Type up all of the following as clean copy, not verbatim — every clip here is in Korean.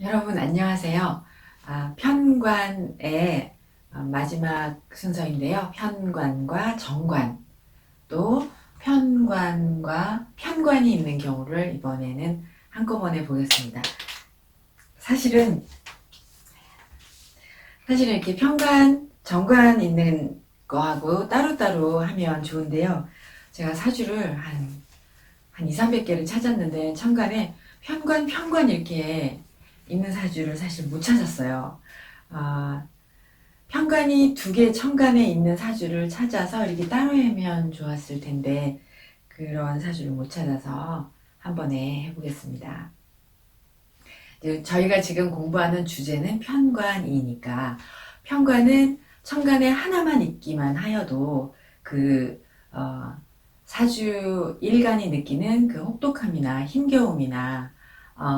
여러분 안녕하세요. 편관의 마지막 순서인데요. 편관과 정관, 또 편관과 편관이 있는 경우를 이번에는 한꺼번에 보겠습니다. 사실은 이렇게 편관, 정관 있는 거하고 따로따로 하면 좋은데요. 제가 사주를 한 2, 300개를 찾았는데 천간에 편관 이렇게 있는 사주를 사실 못 찾았어요. 편관이 2개 천간에 있는 사주를 찾아서 이렇게 따로 하면 좋았을 텐데 그런 사주를 못 찾아서 한 번에 해보겠습니다. 저희가 지금 공부하는 주제는 편관이니까 편관은 천간에 하나만 있기만 하여도 그 사주 일간이 느끼는 그 혹독함이나 힘겨움이나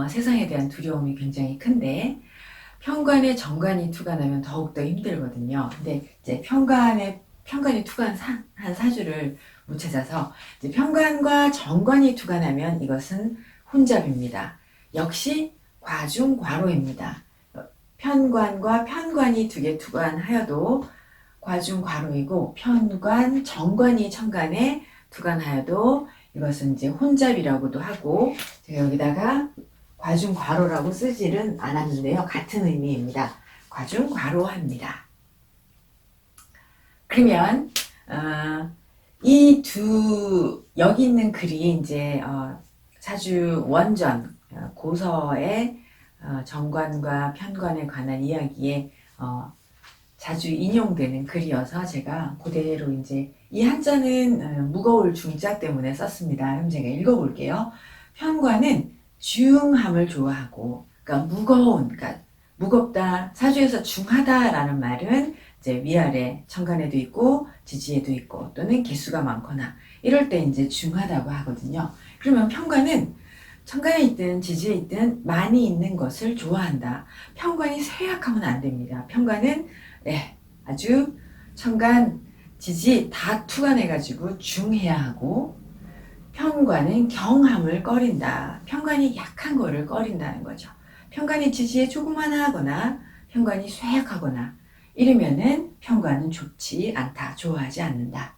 세상에 대한 두려움이 굉장히 큰데 편관에 정관이 투관하면 더욱더 힘들거든요. 근데 이제 편관이 투관한 사주를 못 찾아서 이제 편관과 정관이 투관하면 이것은 혼잡입니다. 역시 과중과로입니다. 편관과 편관이 2개 투관하여도 과중과로이고 편관, 정관이 천간에 투관하여도 이것은 이제 혼잡이라고도 하고 제가 여기다가 과중과로라고 쓰지는 않았는데요. 같은 의미입니다. 과중과로합니다. 그러면 여기 있는 글이 이제 사주 원전 고서의 정관과 편관에 관한 이야기에 자주 인용되는 글이어서 제가 그대로 이제 이 한자는 무거울 중자 때문에 썼습니다. 그럼 제가 읽어볼게요. 편관은 중함을 좋아하고, 그러니까 그러니까 무겁다, 사주에서 중하다라는 말은 이제 위아래 천간에도 있고 지지에도 있고 또는 개수가 많거나 이럴 때 이제 중하다고 하거든요. 그러면 편관은 천간에 있든 지지에 있든 많이 있는 것을 좋아한다. 편관이 쇠약하면 안 됩니다. 편관은 아주 천간, 지지 다 투관해가지고 중해야 하고 편관은 경함을 꺼린다. 편관이 약한 거를 꺼린다는 거죠. 편관이 지지에 조그만하거나 편관이 쇠약하거나 이러면은 편관은 좋지 않다. 좋아하지 않는다.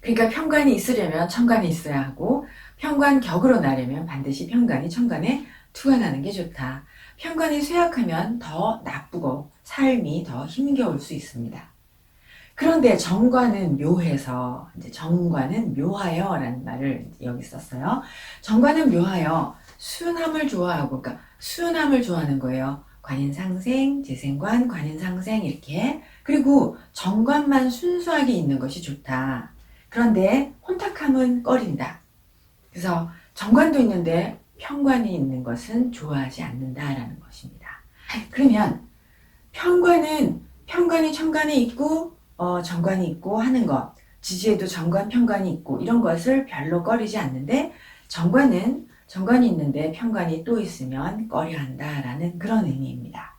그러니까 편관이 있으려면 천간이 있어야 하고 편관격으로 나려면 반드시 편관이 천간에 투관하는 게 좋다. 편관이 쇠약하면 더 나쁘고 삶이 더 힘겨울 수 있습니다. 그런데 정관은 묘해서 이제 정관은 묘하여 라는 말을 여기 썼어요. 정관은 묘하여 순함을 좋아하고, 그러니까 순함을 좋아하는 거예요. 관인상생, 재생관, 관인상생 이렇게. 그리고 정관만 순수하게 있는 것이 좋다. 그런데 혼탁함은 꺼린다. 그래서 정관도 있는데 편관이 있는 것은 좋아하지 않는다라는 것입니다. 그러면 편관이 천간에 있고 정관이 있고 하는 것, 지지에도 정관, 편관이 있고 이런 것을 별로 꺼리지 않는데 정관이 있는데 편관이 또 있으면 꺼려한다라는 그런 의미입니다.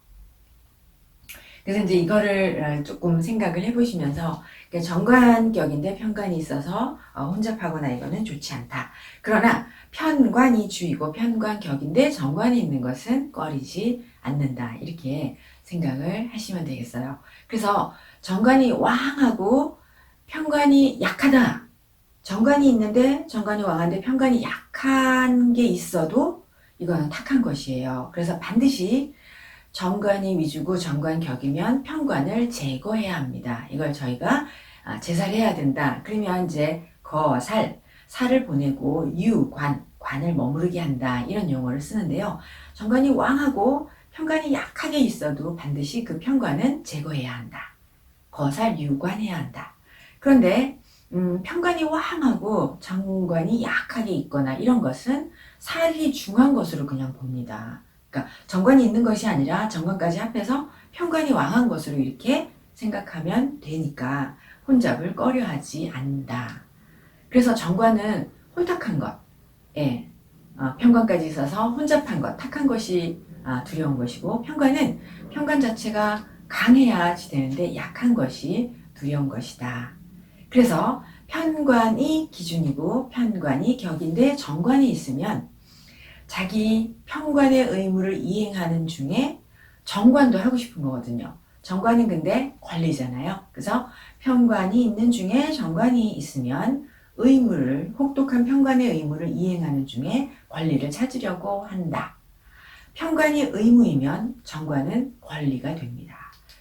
그래서 이제 이거를 조금 생각을 해보시면서 정관격인데 편관이 있어서 혼잡하거나 이거는 좋지 않다. 그러나 편관이 주이고 편관격인데 정관이 있는 것은 꺼리지 않는다. 이렇게 생각을 하시면 되겠어요. 그래서 정관이 왕하고 편관이 약하다. 정관이 있는데 정관이 왕한데 편관이 약한 게 있어도 이거는 탁한 것이에요. 그래서 반드시 정관이 위주고 정관격이면 편관을 제거해야 합니다. 이걸 저희가 제살해야 된다. 그러면 이제 살을 보내고 관을 머무르게 한다. 이런 용어를 쓰는데요. 정관이 왕하고 편관이 약하게 있어도 반드시 그 편관은 제거해야 한다. 유관해야 한다. 그런데 편관이 왕하고 정관이 약하게 있거나 이런 것은 살이 중한 것으로 그냥 봅니다. 그러니까 정관이 있는 것이 아니라 정관까지 합해서 편관이 왕한 것으로 이렇게 생각하면 되니까 혼잡을 꺼려하지 않는다. 그래서 정관은 혼탁한 것, 편관까지 있어서 혼잡한 것, 탁한 것이 두려운 것이고 편관 자체가 강해야지 되는데 약한 것이 두려운 것이다. 그래서 편관이 기준이고 편관이 격인데 정관이 있으면 자기 평관의 의무를 이행하는 중에 정관도 하고 싶은 거거든요. 정관은 근데 권리잖아요. 그래서 평관이 있는 중에 정관이 있으면 혹독한 평관의 의무를 이행하는 중에 권리를 찾으려고 한다. 평관이 의무이면 정관은 권리가 됩니다.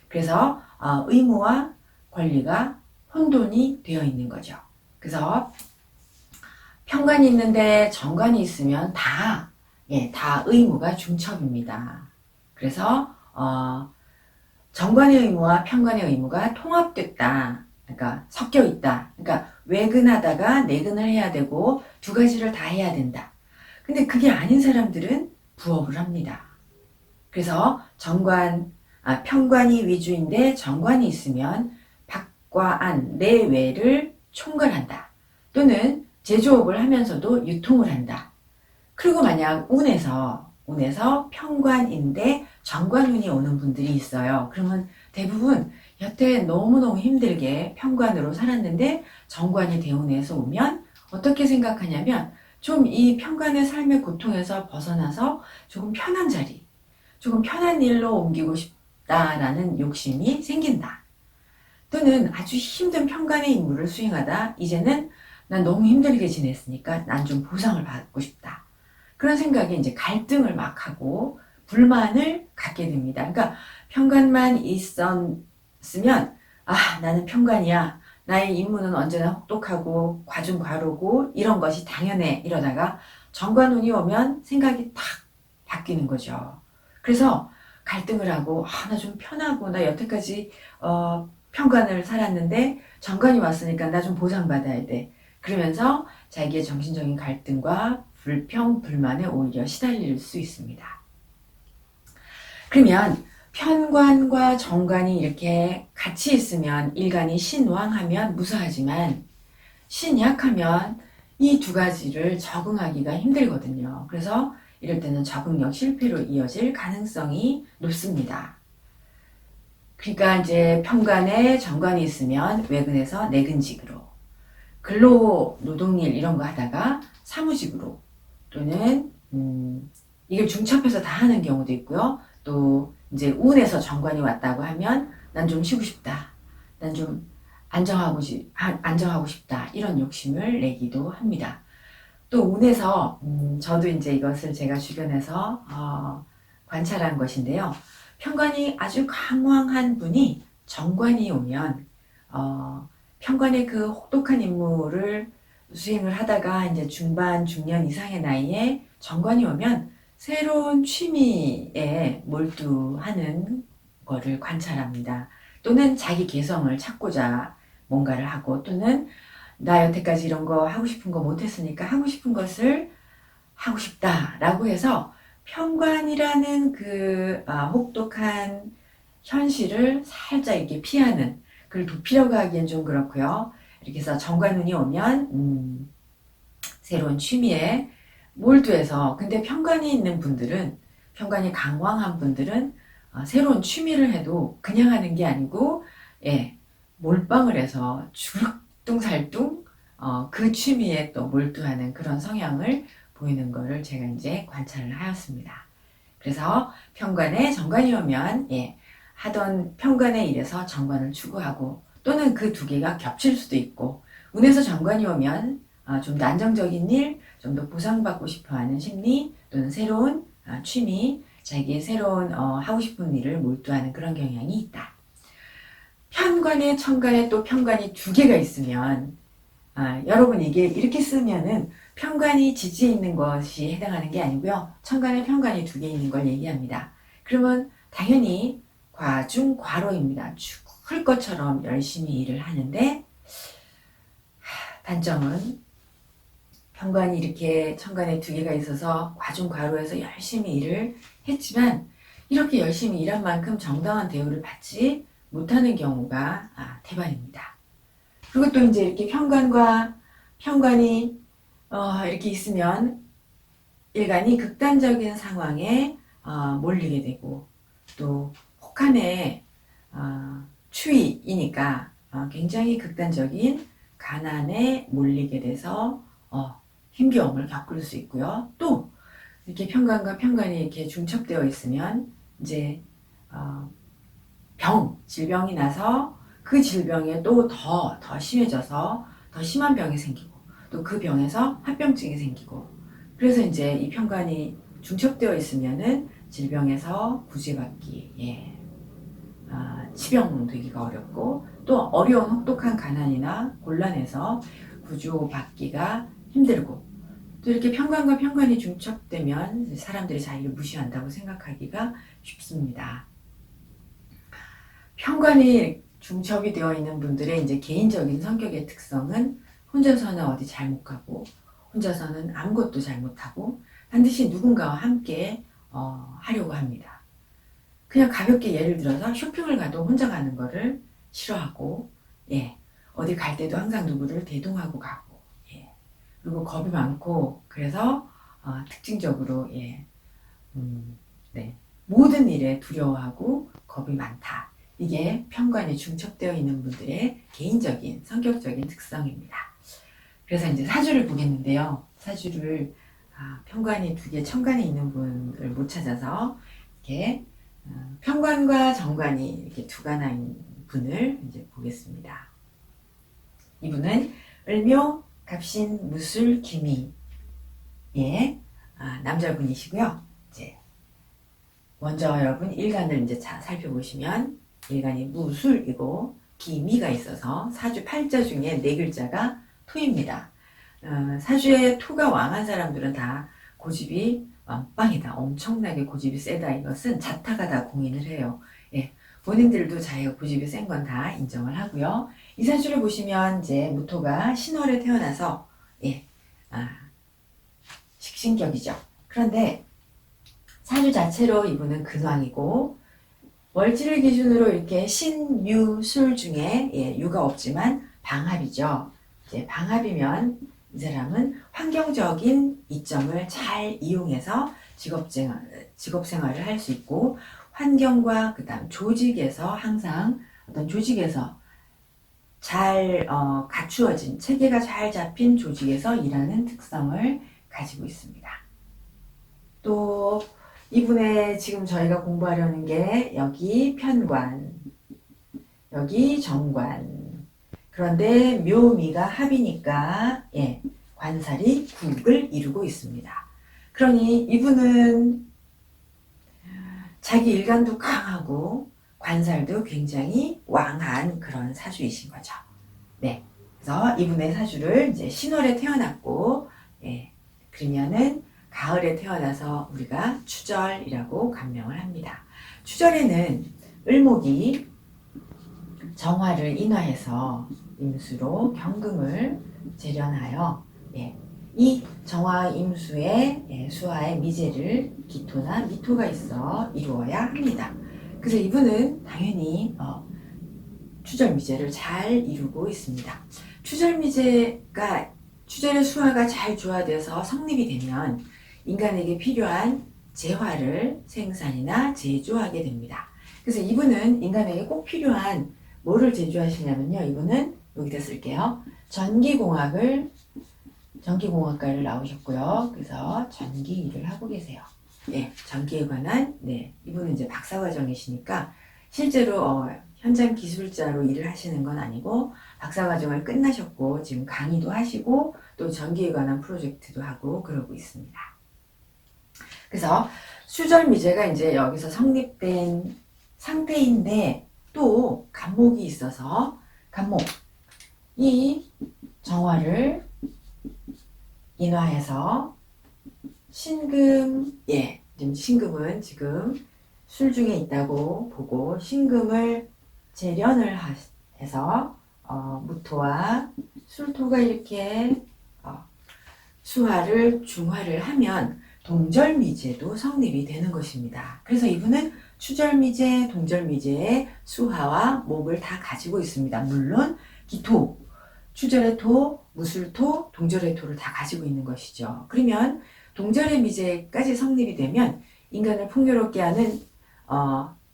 그래서 의무와 권리가 혼돈이 되어 있는 거죠. 그래서 평관이 있는데 정관이 있으면 다 의무가 중첩입니다. 그래서 정관의 의무와 평관의 의무가 통합됐다. 그러니까 섞여 있다. 그러니까 외근하다가 내근을 해야 되고 두 가지를 다 해야 된다. 근데 그게 아닌 사람들은 부업을 합니다. 그래서 평관이 위주인데 정관이 있으면 밖과 안, 내외를 총괄한다. 또는 제조업을 하면서도 유통을 한다. 그리고 만약 운에서 평관인데 정관운이 오는 분들이 있어요. 그러면 대부분 여태 너무너무 힘들게 평관으로 살았는데 정관이 대운에서 오면 어떻게 생각하냐면 좀 이 평관의 삶의 고통에서 벗어나서 조금 편한 자리, 조금 편한 일로 옮기고 싶다라는 욕심이 생긴다. 또는 아주 힘든 평관의 임무를 수행하다 이제는 난 너무 힘들게 지냈으니까 난 좀 보상을 받고 싶다. 그런 생각에 이제 갈등을 막 하고 불만을 갖게 됩니다. 그러니까 평관만 있었으면 나는 평관이야. 나의 임무는 언제나 혹독하고 과중과로고 이런 것이 당연해 이러다가 정관운이 오면 생각이 탁 바뀌는 거죠. 그래서 갈등을 하고 나 좀 편하고 나 여태까지 평관을 살았는데 정관이 왔으니까 나 좀 보상받아야 돼. 그러면서 자기의 정신적인 갈등과 불평, 불만에 오히려 시달릴 수 있습니다. 그러면 편관과 정관이 이렇게 같이 있으면 일간이 신왕하면 무사하지만 신약하면 이 두 가지를 적응하기가 힘들거든요. 그래서 이럴 때는 적응력 실패로 이어질 가능성이 높습니다. 그러니까 이제 편관에 정관이 있으면 외근에서 내근직으로 근로 노동일 이런 거 하다가 사무직으로 또는 이걸 중첩해서 다 하는 경우도 있고요. 또 이제 운에서 정관이 왔다고 하면 난 좀 쉬고 싶다. 난 좀 안정하고 싶다. 이런 욕심을 내기도 합니다. 또 운에서 저도 이제 이것을 제가 주변에서 관찰한 것인데요. 편관이 아주 강왕한 분이 정관이 오면 편관의 그 혹독한 임무를 수행을 하다가 이제 중반, 중년 이상의 나이에 정관이 오면 새로운 취미에 몰두하는 거를 관찰합니다. 또는 자기 개성을 찾고자 뭔가를 하고 또는 나 여태까지 이런 거 하고 싶은 거 못했으니까 하고 싶은 것을 하고 싶다라고 해서 편관이라는 그 혹독한 현실을 살짝 이렇게 피하는 그걸 도피려고 하기엔 좀 그렇고요. 이렇게 해서 정관운이 오면 새로운 취미에 몰두해서 근데 편관이 있는 분들은 편관이 강왕한 분들은 새로운 취미를 해도 그냥 하는 게 아니고 몰빵을 해서 주룩뚱살뚱 그 취미에 또 몰두하는 그런 성향을 보이는 거를 제가 이제 관찰을 하였습니다. 그래서 편관에 정관이 오면 하던 편관의 일에서 정관을 추구하고 또는 그 두 개가 겹칠 수도 있고 운에서 정관이 오면 좀 더 안정적인 일, 좀 더 보상받고 싶어하는 심리 또는 새로운 취미, 자기의 새로운 하고 싶은 일을 몰두하는 그런 경향이 있다. 편관에 천관에 또 편관이 두 개가 있으면 여러분 이게 이렇게 쓰면은 편관이 지지에 있는 것이 해당하는 게 아니고요. 천간에 편관이 두 개 있는 걸 얘기합니다. 그러면 당연히 과중과로입니다. 죽을 것처럼 열심히 일을 하는데 단점은 편관이 이렇게 천간에 두 개가 있어서 과중과로해서 열심히 일을 했지만 이렇게 열심히 일한 만큼 정당한 대우를 받지 못하는 경우가 대반입니다. 그리고 또 이제 이렇게 편관과 편관이 이렇게 있으면 일간이 극단적인 상황에 몰리게 되고 또 혹한의 추위이니까 굉장히 극단적인 가난에 몰리게 돼서 힘겨움을 겪을 수 있고요. 또 이렇게 편관과 편관이 이렇게 중첩되어 있으면 이제 질병이 나서 그 질병에 또 더 심해져서 더 심한 병이 생기고 또 그 병에서 합병증이 생기고 그래서 이제 이 편관이 중첩되어 있으면은 질병에서 구제받기, 치병되기가 어렵고 또 어려운 혹독한 가난이나 곤란해서 구조받기가 힘들고 또 이렇게 편관과 편관이 중첩되면 사람들이 자기를 무시한다고 생각하기가 쉽습니다. 편관이 중첩이 되어 있는 분들의 이제 개인적인 성격의 특성은 혼자서는 어디 잘 못 가고 혼자서는 아무것도 잘 못하고 반드시 누군가와 함께 하려고 합니다. 그냥 가볍게 예를 들어서 쇼핑을 가도 혼자 가는 거를 싫어하고 어디 갈 때도 항상 누구를 대동하고 가고 그리고 겁이 많고 그래서 특징적으로 모든 일에 두려워하고 겁이 많다. 이게 편관이 중첩되어 있는 분들의 개인적인 성격적인 특성입니다. 그래서 이제 사주를 보겠는데요. 사주를 편관이 2개, 천관이 있는 분을 못 찾아서 이렇게 편관과 정관이 이렇게 2가나 있는 분을 이제 보겠습니다. 이분은 을묘, 갑신, 무술, 기미의 남자분이시고요. 이제 먼저 여러분 일간을 이제 살펴보시면 일간이 무술이고 기미가 있어서 사주 8자 중에 4글자가 토입니다. 사주에 토가 왕한 사람들은 다 고집이 왕빵이다. 엄청나게 고집이 세다. 이것은 자타가 다 공인을 해요. 본인들도 자기가 고집이 센 건 다 인정을 하고요. 이 사주를 보시면 이제 무토가 신월에 태어나서 식신격이죠. 그런데 사주 자체로 이분은 근왕이고 월지를 기준으로 이렇게 신, 유, 술 중에 유가 없지만 방합이죠. 이제 방합이면 이 사람은 환경적인 이점을 잘 이용해서 직업생활을 할 수 있고 환경과 그다음 조직에서 항상 어떤 조직에서 잘 갖추어진 체계가 잘 잡힌 조직에서 일하는 특성을 가지고 있습니다. 또 이분의 지금 저희가 공부하려는 게 여기 편관, 여기 정관. 그런데 묘미가 합이니까 관살이 국을 이루고 있습니다. 그러니 이분은 자기 일간도 강하고 관살도 굉장히 왕한 그런 사주이신 거죠. 그래서 이분의 사주를 이제 신월에 태어났고 그러면은 가을에 태어나서 우리가 추절이라고 간명을 합니다. 추절에는 을목이 정화를 인화해서 임수로 경금을 재련하여 이 정화 임수의 수화의 미제를 기토나 미토가 있어 이루어야 합니다. 그래서 이분은 당연히 추절 미제를 잘 이루고 있습니다. 추절 미제가 추절의 수화가 잘 조화돼서 성립이 되면 인간에게 필요한 재화를 생산이나 제조하게 됩니다. 그래서 이분은 인간에게 꼭 필요한 뭐를 제조하시냐면요. 이분은 여기다 쓸게요. 전기공학과를 나오셨고요. 그래서 전기 일을 하고 계세요. 전기에 관한 이분은 이제 박사과정이시니까 실제로 현장 기술자로 일을 하시는 건 아니고 박사과정을 끝나셨고 지금 강의도 하시고 또 전기에 관한 프로젝트도 하고 그러고 있습니다. 그래서 수절미제가 이제 여기서 성립된 상태인데 또 간목이 있어서 이 정화를 인화해서 신금, 신금은 지금 술 중에 있다고 보고 신금을 재련을 해서 무토와 술토가 이렇게 수화를 중화를 하면 동절미제도 성립이 되는 것입니다. 그래서 이분은 추절미제, 동절미제의 수화와 목을 다 가지고 있습니다. 물론 기토, 추절의 토, 무술토, 동절의 토를 다 가지고 있는 것이죠. 그러면 동절의 미제까지 성립이 되면 인간을 풍요롭게 하는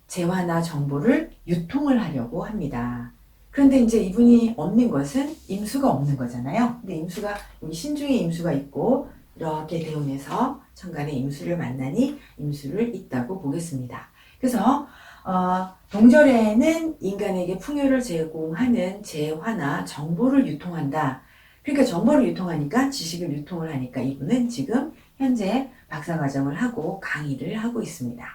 재화나 정보를 유통을 하려고 합니다. 그런데 이제 이분이 없는 것은 임수가 없는 거잖아요. 근데 임수가 여기 신중에 임수가 있고 이렇게 대운에서 천간의 임수를 만나니 임수를 있다고 보겠습니다. 그래서 동절에는 인간에게 풍요를 제공하는 재화나 정보를 유통한다. 그러니까 정보를 유통하니까 지식을 유통을 하니까 이분은 지금 현재 박사과정을 하고 강의를 하고 있습니다.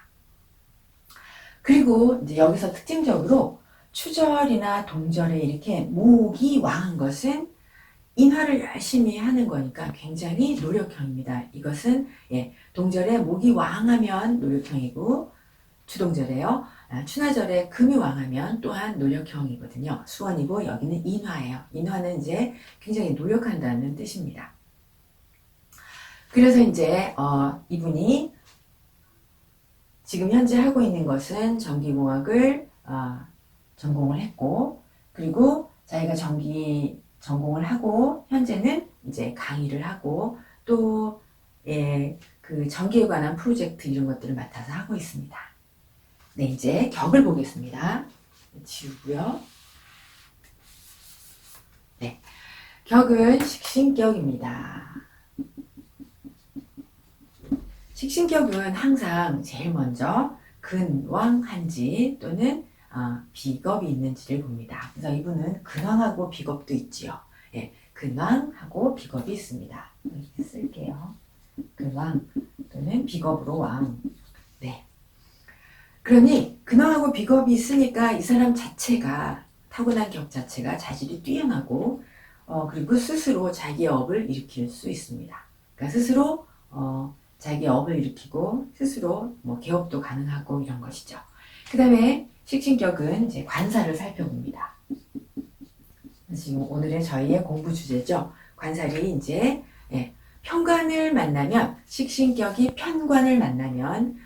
그리고 이제 여기서 특징적으로 추절이나 동절에 이렇게 목이 왕한 것은 인화를 열심히 하는 거니까 굉장히 노력형입니다. 이것은 동절에 목이 왕하면 노력형이고 추동절에요. 추나절에 금이 왕하면 또한 노력형이거든요. 수원이고 여기는 인화예요. 인화는 이제 굉장히 노력한다는 뜻입니다. 그래서 이제 이분이 지금 현재 하고 있는 것은 전기공학을 전공을 했고, 그리고 자기가 전기 전공을 하고 현재는 이제 강의를 하고 또 그 전기에 관한 프로젝트 이런 것들을 맡아서 하고 있습니다. 네, 이제 격을 보겠습니다. 지우고요. 네, 격은 식신격입니다. 식신격은 항상 제일 먼저 근왕한지 또는 비겁이 있는지를 봅니다. 그래서 이분은 근왕하고 비겁도 있지요. 근왕하고 비겁이 있습니다. 이렇게 쓸게요. 근왕 또는 비겁으로 왕. 네. 그러니 근왕하고 비겁이 있으니까 이 사람 자체가 타고난 격 자체가 자질이 뛰어나고 그리고 스스로 자기의 업을 일으킬 수 있습니다. 그러니까 스스로 자기 업을 일으키고 스스로 뭐 개업도 가능하고 이런 것이죠. 그 다음에 식신격은 이제 관사를 살펴봅니다. 지금 오늘의 저희의 공부 주제죠. 관살이 이제 편관을 만나면 식신격이 편관을 만나면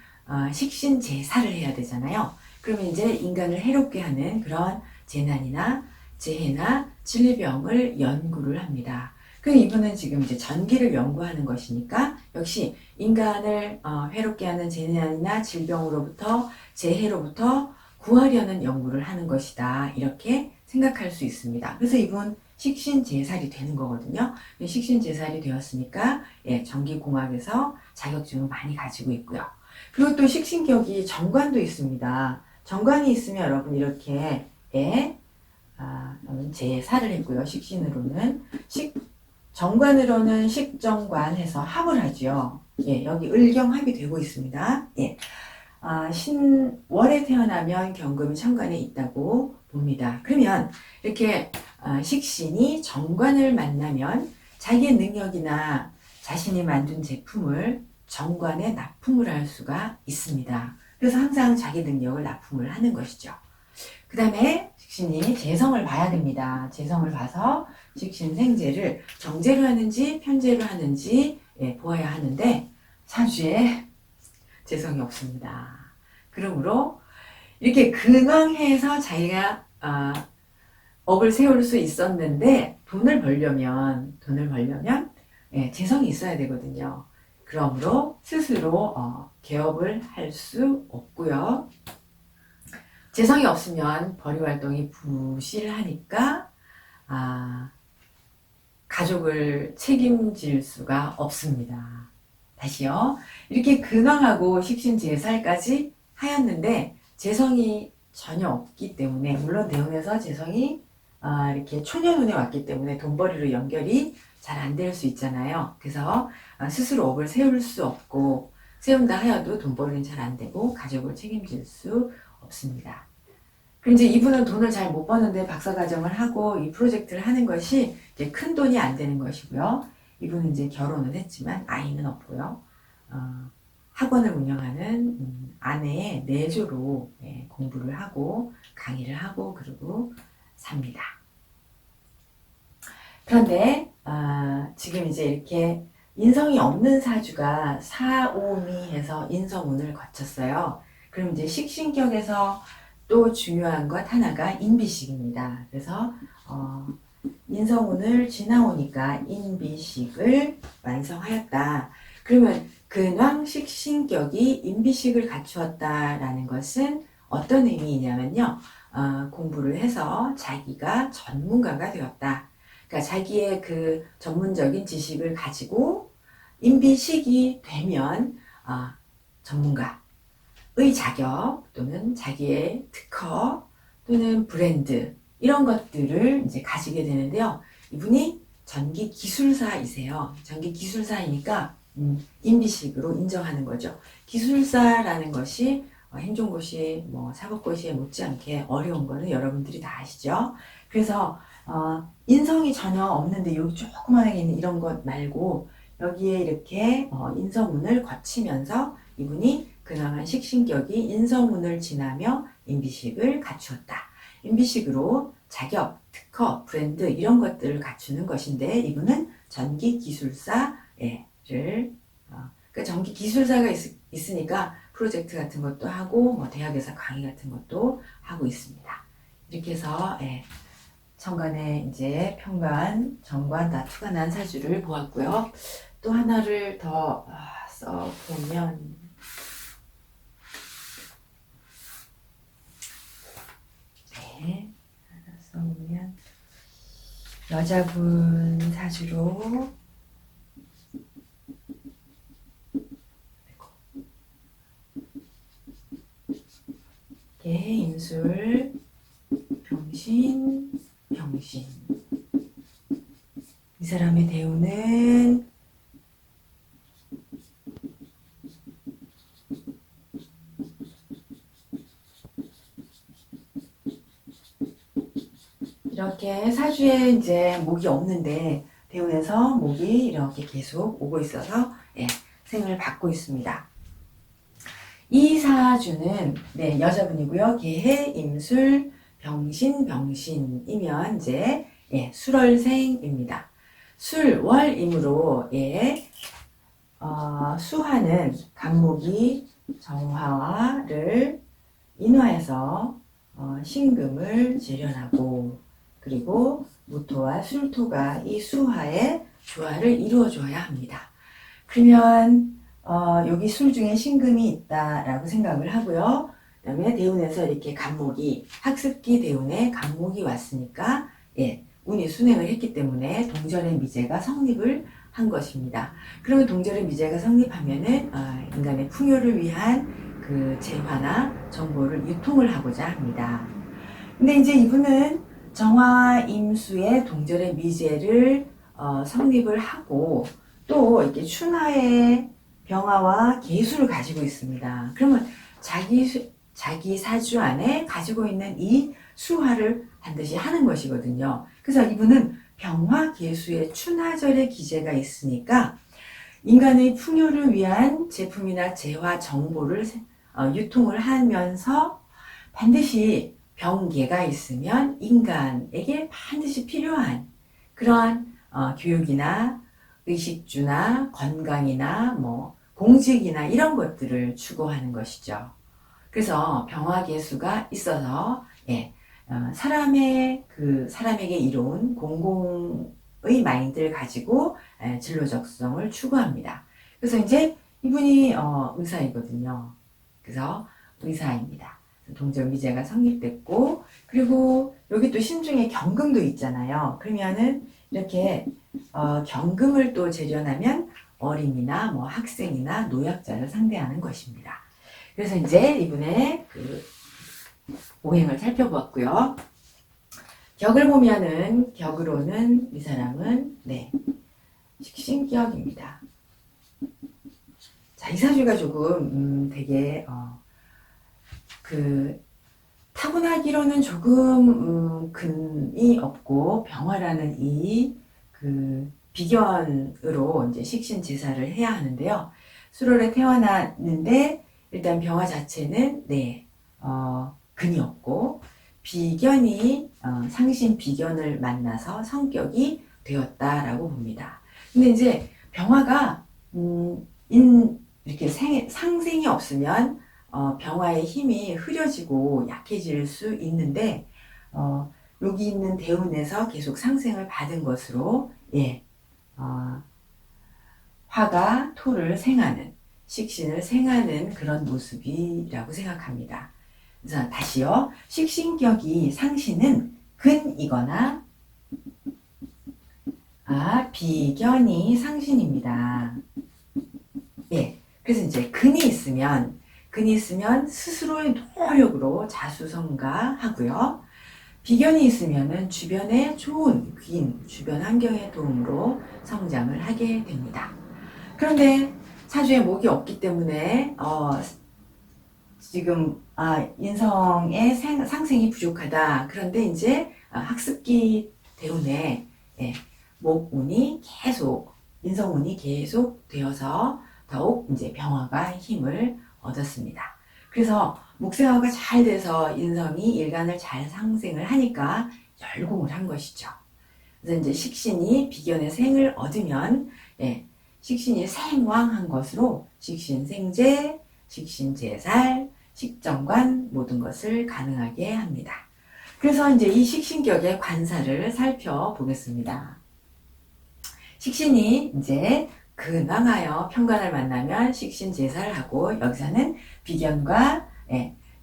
식신제사를 해야 되잖아요. 그러면 이제 인간을 해롭게 하는 그런 재난이나 재해나 질병을 연구를 합니다. 그럼 이분은 지금 이제 전기를 연구하는 것이니까 역시 인간을 해롭게 하는 재난이나 질병으로부터 재해로부터 구하려는 연구를 하는 것이다. 이렇게 생각할 수 있습니다. 그래서 이분 식신제살이 되는 거거든요. 식신제살이 되었으니까 전기공학에서 자격증을 많이 가지고 있고요. 그리고 또 식신격이 정관도 있습니다. 정관이 있으면 여러분 이렇게 제살을 했고요. 식신으로는 정관으로는 식정관 해서 합을 하죠. 여기 을경합이 되고 있습니다. 신월에 태어나면 경금이 천간에 있다고 봅니다. 그러면 이렇게 식신이 정관을 만나면 자기의 능력이나 자신이 만든 제품을 정관에 납품을 할 수가 있습니다. 그래서 항상 자기 능력을 납품을 하는 것이죠. 그 다음에 식신이 재성을 봐야 됩니다. 재성을 봐서 식신 생재를 정제로 하는지 편제로 하는지 보아야 하는데 사주에 재성이 없습니다. 그러므로 이렇게 근황해서 자기가 업을 세울 수 있었는데 돈을 벌려면 재성이 있어야 되거든요. 그러므로 스스로 개업을 할 수 없고요. 재성이 없으면 벌이 활동이 부실하니까 가족을 책임질 수가 없습니다. 다시요. 이렇게 근황하고 식신제살까지 하였는데 재성이 전혀 없기 때문에 물론 대운에서 재성이 이렇게 초년운에 왔기 때문에 돈벌이로 연결이 잘 안 될 수 있잖아요. 그래서 스스로 업을 세울 수 없고 세운다 하여도 돈벌이는 잘 안 되고 가족을 책임질 수 없습니다. 그럼 이제 이분은 돈을 잘 못 버는데 박사과정을 하고 이 프로젝트를 하는 것이 이제 큰 돈이 안 되는 것이고요. 이분은 이제 결혼은 했지만 아이는 없고요. 학원을 운영하는 아내의 내조로 공부를 하고 강의를 하고 그러고 삽니다. 그런데 지금 이제 이렇게 인성이 없는 사주가 사오미해서 인성운을 거쳤어요. 그럼 이제 식신격에서 또 중요한 것 하나가 인비식입니다. 그래서 인성운을 지나오니까 인비식을 완성하였다. 그러면 근황식신격이 인비식을 갖추었다라는 것은 어떤 의미이냐면요. 공부를 해서 자기가 전문가가 되었다. 그러니까 자기의 그 전문적인 지식을 가지고 임비식이 되면 전문가의 자격 또는 자기의 특허 또는 브랜드 이런 것들을 이제 가지게 되는데요. 이분이 전기 기술사이세요. 전기 기술사이니까 임비식으로 인정하는 거죠. 기술사라는 것이 행정고시, 사법고시에 못지않게 어려운 거는 여러분들이 다 아시죠. 그래서 인성이 전혀 없는데 여기 조그만하게 있는 이런 것 말고 여기에 이렇게 인서문을 거치면서 이분이 그나마 식신격이 인서문을 지나며 임비식을 갖추었다. 임비식으로 자격, 특허, 브랜드 이런 것들을 갖추는 것인데 이분은 전기기술사를 그러니까 전기기술사가 있으니까 프로젝트 같은 것도 하고 대학에서 강의 같은 것도 하고 있습니다. 이렇게 해서 천간에 이제 평관, 정관 다투가 난 사주를 보았고요. 또 하나를 더 써보면 하나 써보면 여자분 사주로 임술, 병신. 이 사람의 대우는 이렇게 사주에 이제 목이 없는데 대운에서 목이 이렇게 계속 오고 있어서 생을 받고 있습니다. 이 사주는 여자분이고요. 계해, 임술, 병신이면 이제 술월생입니다. 술월이므로 수화는 간목이 정화를 인화해서 신금을 재련하고 그리고 무토와 술토가 이 수화의 조화를 이루어줘야 합니다. 그러면 여기 술 중에 신금이 있다라고 생각을 하고요. 그 다음에 대운에서 이렇게 간목이 학습기 대운에 간목이 왔으니까 운이 순행을 했기 때문에 동절의 미제가 성립을 한 것입니다. 그러면 동절의 미제가 성립하면은 인간의 풍요를 위한 그 재화나 정보를 유통을 하고자 합니다. 근데 이제 이분은 정화 임수의 동절의 미제를 성립을 하고 또 이렇게 춘화의 병화와 계수를 가지고 있습니다. 그러면 자기 사주 안에 가지고 있는 이 수화를 반드시 하는 것이거든요. 그래서 이분은 병화 계수의 춘화절의 기제가 있으니까 인간의 풍요를 위한 제품이나 재화 정보를 유통을 하면서 반드시 병계가 있으면 인간에게 반드시 필요한 그러한 교육이나 의식주나 건강이나 공직이나 이런 것들을 추구하는 것이죠. 그래서 병화계수가 있어서 사람에게 이로운 공공의 마인드를 가지고 진로적성을 추구합니다. 그래서 이제 이분이 의사이거든요. 그래서 의사입니다. 동절미제가 성립됐고 그리고 여기 또 신중에 경금도 있잖아요. 그러면은 이렇게 경금을 또 재련하면 어린이나 학생이나 노약자를 상대하는 것입니다. 그래서 이제 이분의 그 오행을 살펴보았고요. 격을 보면은 격으로는 이 사람은 식신격입니다. 자, 이 사주가 조금 되게 타고나기로는 조금 근이 없고 병화라는 이 비견으로 이제 식신지사를 해야 하는데요. 수월에 태어났는데 일단 병화 자체는 근이 없고 비견이 상신 비견을 만나서 성격이 되었다라고 봅니다. 근데 이제 병화가 이렇게 상생이 없으면 병화의 힘이 흐려지고 약해질 수 있는데 여기 있는 대운에서 계속 상생을 받은 것으로 화가 토를 생하는 식신을 생하는 그런 모습이라고 생각합니다. 그래서 다시요. 식신격이 상신은 근이거나 비견이 상신입니다. 그래서 이제 근이 있으면 스스로의 노력으로 자수성가하고요. 비견이 있으면은 주변의 좋은 귀인, 주변 환경의 도움으로 성장을 하게 됩니다. 그런데 사주에 목이 없기 때문에 지금 인성의 상생이 부족하다. 그런데 이제 학습기 때문에 목운이 계속 인성운이 계속 되어서 더욱 이제 병화가 힘을 얻었습니다. 그래서 목생화가 잘 돼서 인성이 일간을 잘 상생을 하니까 열공을 한 것이죠. 그래서 이제 식신이 비견의 생을 얻으면 식신이 생왕한 것으로 식신생재, 식신제살, 식정관 모든 것을 가능하게 합니다. 그래서 이제 이 식신격의 관사를 살펴보겠습니다. 식신이 이제 근왕하여 편관을 만나면 식신제사를 하고 여기서는 비견과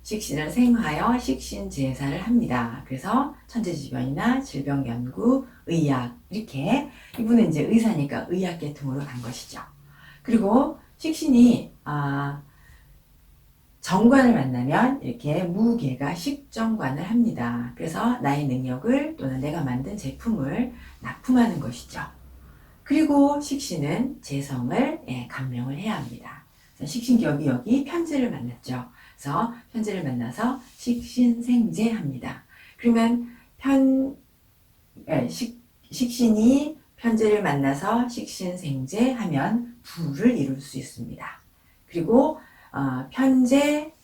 식신을 생하여 식신제사를 합니다. 그래서 천재지변이나 질병연구, 의학 이렇게 이분은 이제 의사니까 의학 계통으로 간 것이죠. 그리고 식신이 정관을 만나면 이렇게 무게가 식정관을 합니다. 그래서 나의 능력을 또는 내가 만든 제품을 납품하는 것이죠. 그리고 식신은 재성을 감명을 해야 합니다. 그래서 식신격이 여기 편재를 만났죠. 그래서 편재를 만나서 식신생재합니다. 그러면 식신이 편재를 만나서 식신생재하면 부를 이룰 수 있습니다. 그리고 편재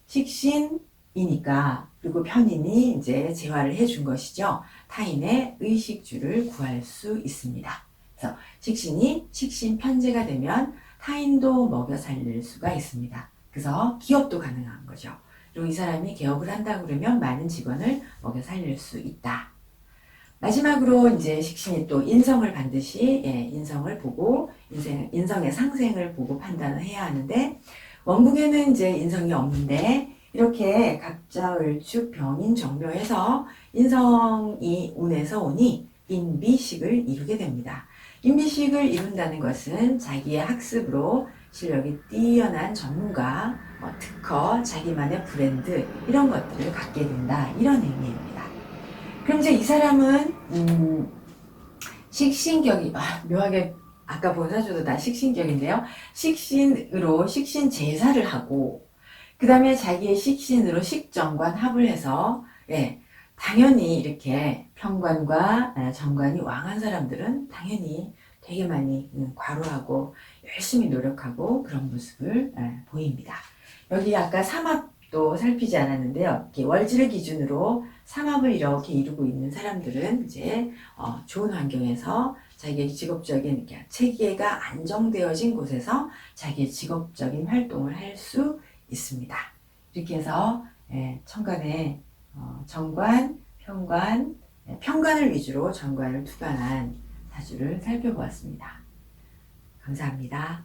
식신이니까 그리고 편인이 이제 재화를 해준 것이죠. 타인의 의식주를 구할 수 있습니다. 그래서 식신이 식신편재가 되면 타인도 먹여 살릴 수가 있습니다. 그래서 기업도 가능한 거죠. 그리고 이 사람이 개업을 한다 그러면 많은 직원을 먹여 살릴 수 있다. 마지막으로 이제 식신이 또 인성을 반드시 인성을 보고 인성의 상생을 보고 판단을 해야 하는데 원국에는 이제 인성이 없는데 이렇게 갑자을축 병인 정묘해서 인성이 운에서 오니 인비식을 이루게 됩니다. 인비식을 이룬다는 것은 자기의 학습으로 실력이 뛰어난 전문가, 특허, 자기만의 브랜드 이런 것들을 갖게 된다. 이런 의미입니다. 그럼 이제 이 사람은 식신격이 묘하게 아까 본 사주도 다 식신격인데요. 식신으로 식신 제사를 하고 그 다음에 자기의 식신으로 식정관 합을 해서 당연히 이렇게 편관과 정관이 왕한 사람들은 당연히 되게 많이 과로하고 열심히 노력하고 그런 모습을 보입니다. 여기 아까 삼합도 살피지 않았는데요. 이렇게 월지를 기준으로 삼합을 이렇게 이루고 있는 사람들은 이제 좋은 환경에서 자기의 직업적인 체계가 안정되어진 곳에서 자기의 직업적인 활동을 할 수 있습니다. 이렇게 해서 천간에 정관, 편관, 편관을 위주로 정관을 투관한 사주를 살펴보았습니다. 감사합니다.